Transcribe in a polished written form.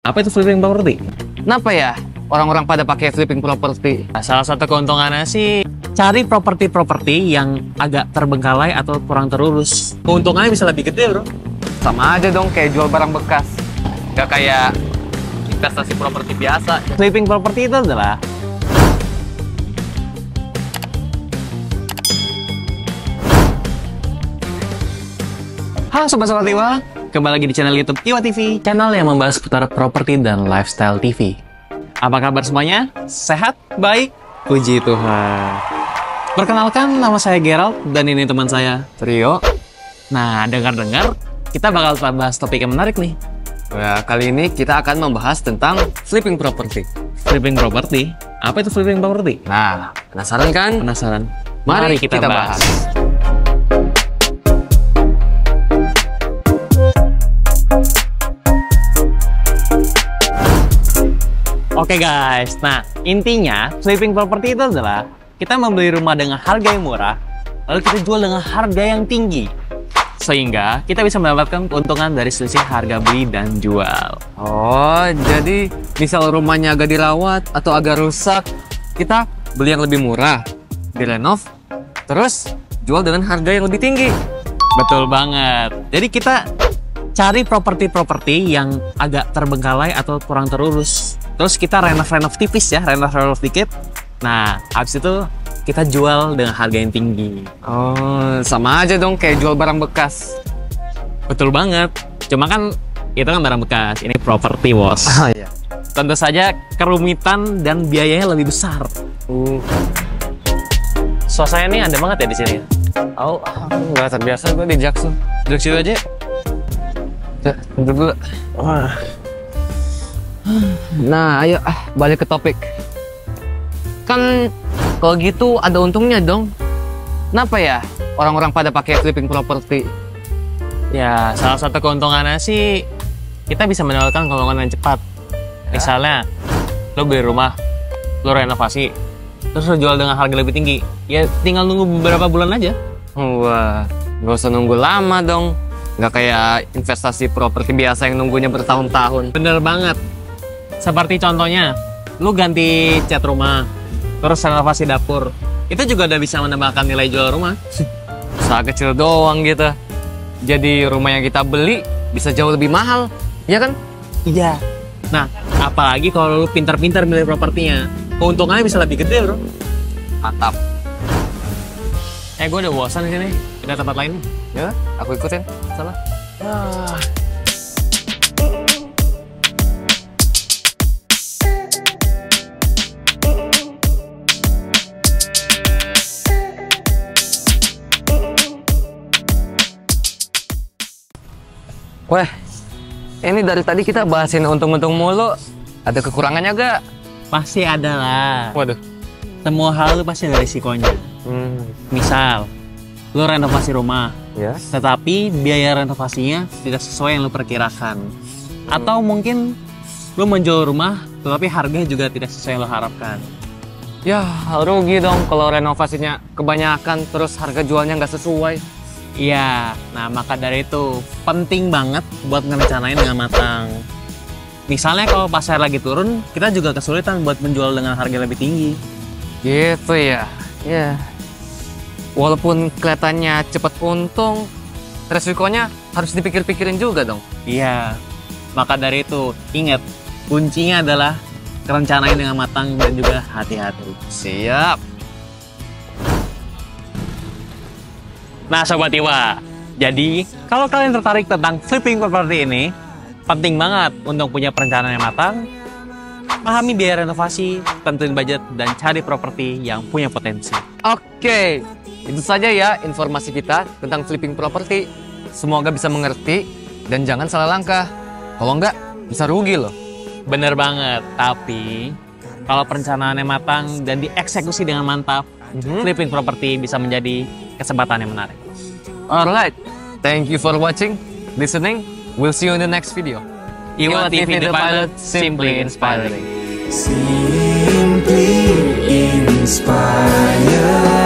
Apa itu flipping property? Kenapa ya orang-orang pada pakai flipping property? Nah, salah satu keuntungannya sih cari properti-properti yang agak terbengkalai atau kurang terurus. Keuntungannya bisa lebih gede, bro. Sama aja dong kayak jual barang bekas. Gak kayak investasi properti biasa. Flipping property itu adalah halo Sobat-Sobat Iwa, kembali lagi di channel YouTube Iwa TV, channel yang membahas seputar properti dan lifestyle TV. Apa kabar semuanya? Sehat? Baik? Puji Tuhan. Perkenalkan, nama saya Gerald dan ini teman saya Trio. Nah, dengar-dengar kita bakal bahas topik yang menarik nih. Nah, kali ini kita akan membahas tentang flipping property. Flipping property? Apa itu flipping property? Nah, penasaran kan? Penasaran? Mari kita bahas. Oke guys, nah intinya flipping property itu adalah kita membeli rumah dengan harga yang murah, lalu kita jual dengan harga yang tinggi, sehingga kita bisa mendapatkan keuntungan dari selisih harga beli dan jual. Oh, jadi misal rumahnya agak dirawat atau agak rusak, kita beli yang lebih murah, direnov, terus jual dengan harga yang lebih tinggi. Betul banget. Jadi kita cari properti-properti yang agak terbengkalai atau kurang terurus. Terus kita renov-renov tipis ya, renov-renov dikit. Nah, habis itu kita jual dengan harga yang tinggi. Oh, sama aja dong kayak jual barang bekas. Betul banget. Cuma kan itu kan barang bekas, ini properti, bos. Oh iya. Tentu saja kerumitan dan biayanya lebih besar. Suasana ini ada banget ya di sini. Oh, nggak terbiasa gue di Jackson. Duduk situ aja. Duduk dulu. Wah. Nah, ayo balik ke topik. Kan kalau gitu ada untungnya dong. Kenapa ya orang-orang pada pakai flipping property? Ya, salah satu keuntungannya sih kita bisa mendapatkan keuntungan yang cepat. Ya. Misalnya, lo beli rumah, lo renovasi, terus lo jual dengan harga lebih tinggi. Ya tinggal nunggu beberapa bulan aja. Wah, gak usah nunggu lama dong. Nggak kayak investasi properti biasa yang nunggunya bertahun-tahun. Bener banget. Seperti contohnya, lu ganti cat rumah, terus renovasi dapur. Itu juga udah bisa menambahkan nilai jual rumah. Usaha kecil doang gitu. Jadi rumah yang kita beli bisa jauh lebih mahal, ya kan? Iya. Nah, apalagi kalau lu pintar-pintar milih propertinya, keuntungannya bisa lebih gede, bro. Mantap. Gue udah bosan di sini. Ada tempat lain? Ya, aku ikutin. Salah. Wah, ini dari tadi kita bahasin untung-untung mulu. Ada kekurangannya gak? Pasti ada lah. Waduh. Semua hal itu pasti ada risikonya. Misal, lu renovasi rumah, Ya. tetapi biaya renovasinya tidak sesuai yang lu perkirakan. Atau mungkin lu menjual rumah, tetapi harganya juga tidak sesuai yang lu harapkan. Ya, rugi dong kalau renovasinya kebanyakan terus harga jualnya nggak sesuai. Iya, nah maka dari itu penting banget buat ngerencanain dengan matang. Misalnya kalau pasar lagi turun, kita juga kesulitan buat menjual dengan harga lebih tinggi. Gitu ya. Ya. Walaupun kelihatannya cepat untung, resikonya harus dipikir-pikirin juga dong. Iya, maka dari itu ingat, kuncinya adalah rencanain dengan matang dan juga hati-hati. Siap. Nah Sobat Iwa, jadi kalau kalian tertarik tentang flipping property ini, penting banget untuk punya perencanaan yang matang, pahami biaya renovasi, tentuin budget, dan cari properti yang punya potensi. Oke, itu saja ya informasi kita tentang flipping property. Semoga bisa mengerti dan jangan salah langkah. Kalau enggak, bisa rugi loh. Bener banget, tapi kalau perencanaannya matang dan dieksekusi dengan mantap, flipping property bisa menjadi kesempatan yang menarik. Alright, thank you for watching, listening. We'll see you in the next video. Iwa TV The Pilot, simply inspiring. Simply inspired.